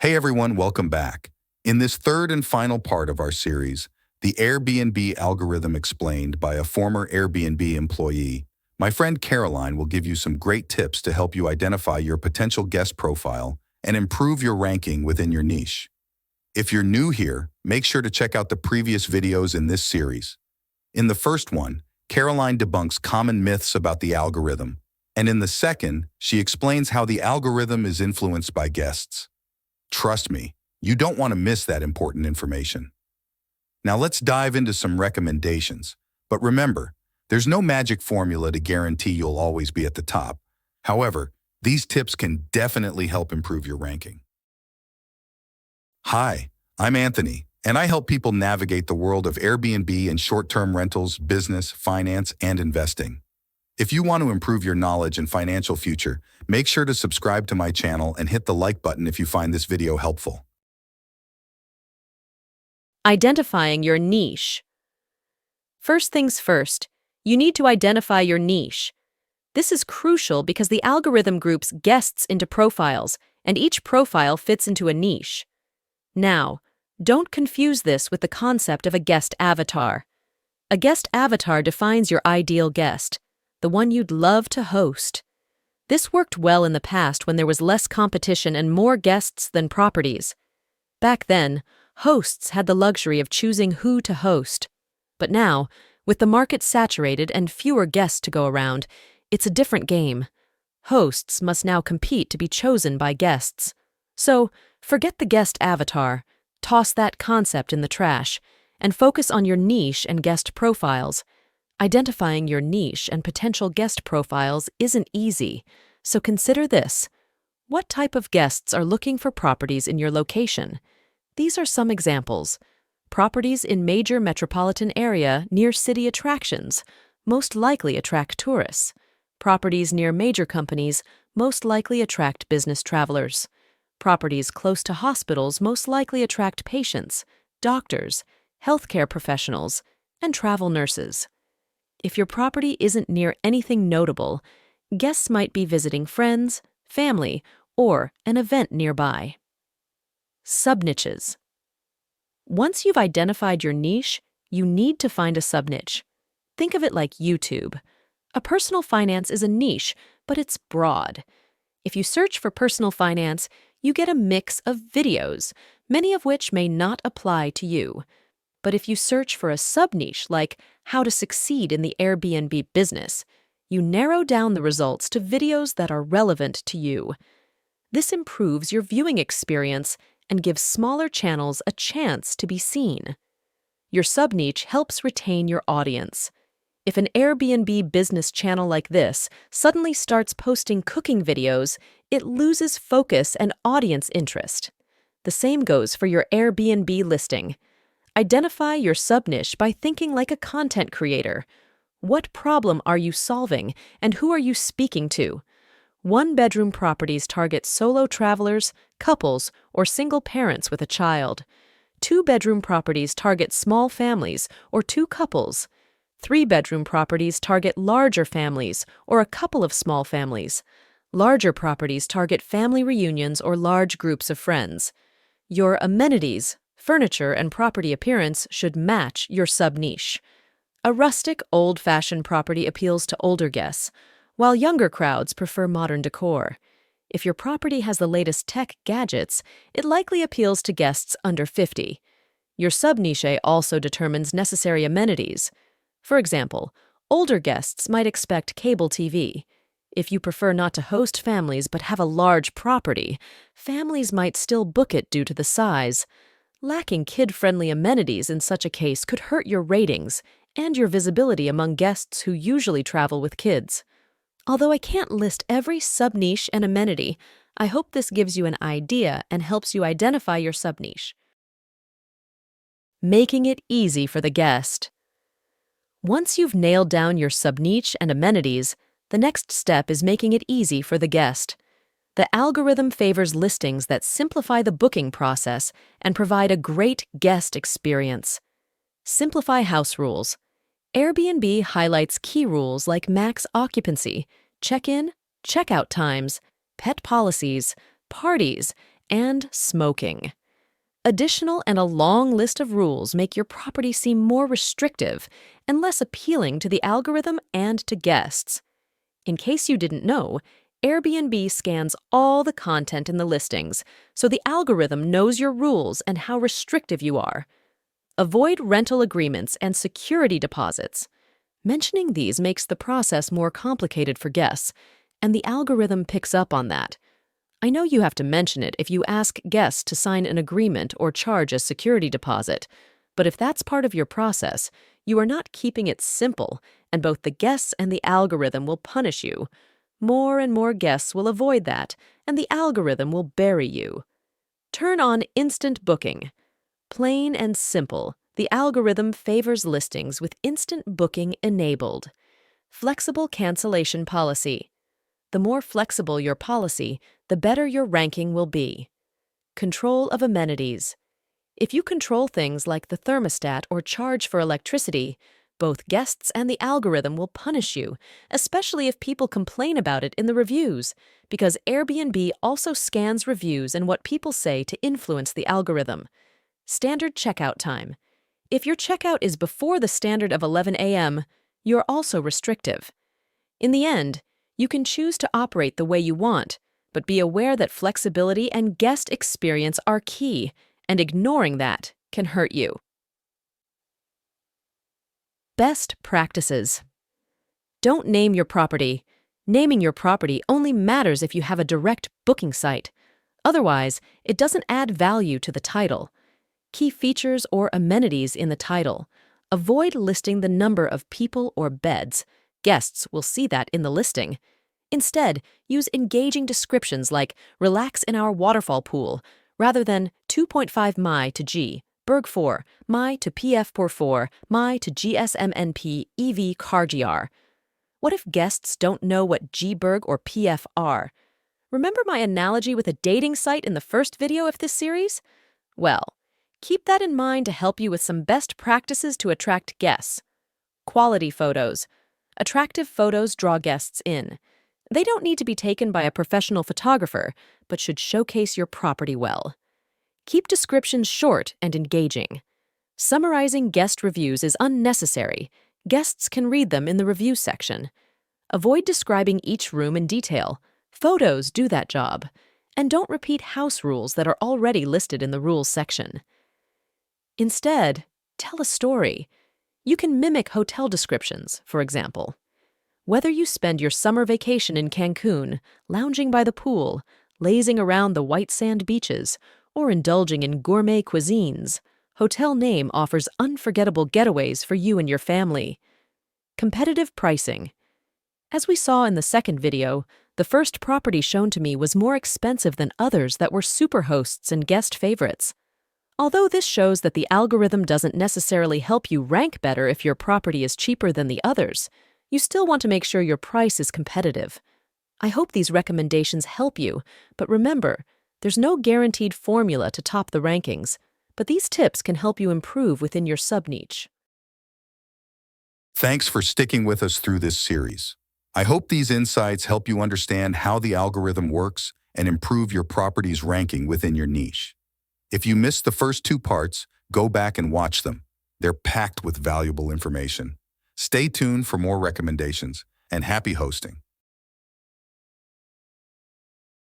Hey everyone, welcome back. In this third and final part of our series, the Airbnb algorithm explained by a former Airbnb employee, my friend Caroline will give you some great tips to help you identify your potential guest profile and improve your ranking within your niche. If you're new here, make sure to check out the previous videos in this series. In the first one, Caroline debunks common myths about the algorithm, and in the second, she explains how the algorithm is influenced by guests. Trust me, you don't want to miss that important information. Now let's dive into some recommendations. But remember, there's no magic formula to guarantee you'll always be at the top. However, these tips can definitely help improve your ranking. Hi, I'm Anthony, and I help people navigate the world of Airbnb and short-term rentals, business, finance, and investing. If you want to improve your knowledge and financial future, make sure to subscribe to my channel and hit the like button if you find this video helpful. Identifying your niche. First things first, you need to identify your niche. This is crucial because the algorithm groups guests into profiles, and each profile fits into a niche. Now, don't confuse this with the concept of a guest avatar. A guest avatar defines your ideal guest, the one you'd love to host. This worked well in the past when there was less competition and more guests than properties. Back then, hosts had the luxury of choosing who to host. But now, with the market saturated and fewer guests to go around, it's a different game. Hosts must now compete to be chosen by guests. So, forget the guest avatar, toss that concept in the trash, and focus on your niche and guest profiles. Identifying your niche and potential guest profiles isn't easy, so consider this. What type of guests are looking for properties in your location? These are some examples. Properties in major metropolitan area near city attractions most likely attract tourists. Properties near major companies most likely attract business travelers. Properties close to hospitals most likely attract patients, doctors, healthcare professionals, and travel nurses. If your property isn't near anything notable, guests might be visiting friends, family, or an event nearby. Subniches. Once you've identified your niche, you need to find a subniche. Think of it like YouTube. A personal finance is a niche, but it's broad. If you search for personal finance, you get a mix of videos, many of which may not apply to you. But if you search for a sub-niche like how to succeed in the Airbnb business, you narrow down the results to videos that are relevant to you. This improves your viewing experience and gives smaller channels a chance to be seen. Your sub-niche helps retain your audience. If an Airbnb business channel like this suddenly starts posting cooking videos, it loses focus and audience interest. The same goes for your Airbnb listing. Identify your sub-niche by thinking like a content creator. What problem are you solving, and who are you speaking to? One-bedroom properties target solo travelers, couples, or single parents with a child. Two-bedroom properties target small families or two couples. Three-bedroom properties target larger families or a couple of small families. Larger properties target family reunions or large groups of friends. Your amenities, furniture, and property appearance should match your sub-niche. A rustic, old-fashioned property appeals to older guests, while younger crowds prefer modern decor. If your property has the latest tech gadgets, it likely appeals to guests under 50. Your sub-niche also determines necessary amenities. For example, older guests might expect cable TV. If you prefer not to host families but have a large property, families might still book it due to the size. Lacking kid-friendly amenities in such a case could hurt your ratings and your visibility among guests who usually travel with kids. Although I can't list every sub-niche and amenity, I hope this gives you an idea and helps you identify your sub-niche. Making it easy for the guest. Once you've nailed down your sub-niche and amenities, the next step is making it easy for the guest. The algorithm favors listings that simplify the booking process and provide a great guest experience. Simplify house rules. Airbnb highlights key rules like max occupancy, check-in, check-out times, pet policies, parties, and smoking. Additional and a long list of rules make your property seem more restrictive and less appealing to the algorithm and to guests. In case you didn't know, Airbnb scans all the content in the listings, so the algorithm knows your rules and how restrictive you are. Avoid rental agreements and security deposits. Mentioning these makes the process more complicated for guests, and the algorithm picks up on that. I know you have to mention it if you ask guests to sign an agreement or charge a security deposit, but if that's part of your process, you are not keeping it simple, and both the guests and the algorithm will punish you. More and more guests will avoid that, and the algorithm will bury you. Turn on instant booking. Plain and simple, the algorithm favors listings with instant booking enabled. Flexible cancellation policy. The more flexible your policy, the better your ranking will be. Control of amenities. If you control things like the thermostat or charge for electricity, both guests and the algorithm will punish you, especially if people complain about it in the reviews, because Airbnb also scans reviews and what people say to influence the algorithm. Standard checkout time. If your checkout is before the standard of 11 a.m., you're also restrictive. In the end, you can choose to operate the way you want, but be aware that flexibility and guest experience are key, and ignoring that can hurt you. Best practices. Don't name your property. Naming your property only matters if you have a direct booking site. Otherwise, it doesn't add value to the title. Key features or amenities in the title. Avoid listing the number of people or beds. Guests will see that in the listing. Instead, use engaging descriptions like relax in our waterfall pool, rather than 2.5 mi to G, Berg 4, mi to PF por 4, mi to GSMNP EV car GR. What if guests don't know what G-Berg or PF are? Remember my analogy with a dating site in the first video of this series? Well, keep that in mind to help you with some best practices to attract guests. Quality photos. Attractive photos draw guests in. They don't need to be taken by a professional photographer, but should showcase your property well. Keep descriptions short and engaging. Summarizing guest reviews is unnecessary. Guests can read them in the review section. Avoid describing each room in detail. Photos do that job. And don't repeat house rules that are already listed in the rules section. Instead, tell a story. You can mimic hotel descriptions, for example. Whether you spend your summer vacation in Cancun, lounging by the pool, lazing around the white sand beaches, or indulging in gourmet cuisines, Hotel Name offers unforgettable getaways for you and your family. Competitive pricing. As we saw in the second video, the first property shown to me was more expensive than others that were superhosts and guest favorites. Although this shows that the algorithm doesn't necessarily help you rank better if your property is cheaper than the others, you still want to make sure your price is competitive. I hope these recommendations help you, but remember, there's no guaranteed formula to top the rankings, but these tips can help you improve within your sub-niche. Thanks for sticking with us through this series. I hope these insights help you understand how the algorithm works and improve your property's ranking within your niche. If you missed the first two parts, go back and watch them. They're packed with valuable information. Stay tuned for more recommendations, and happy hosting.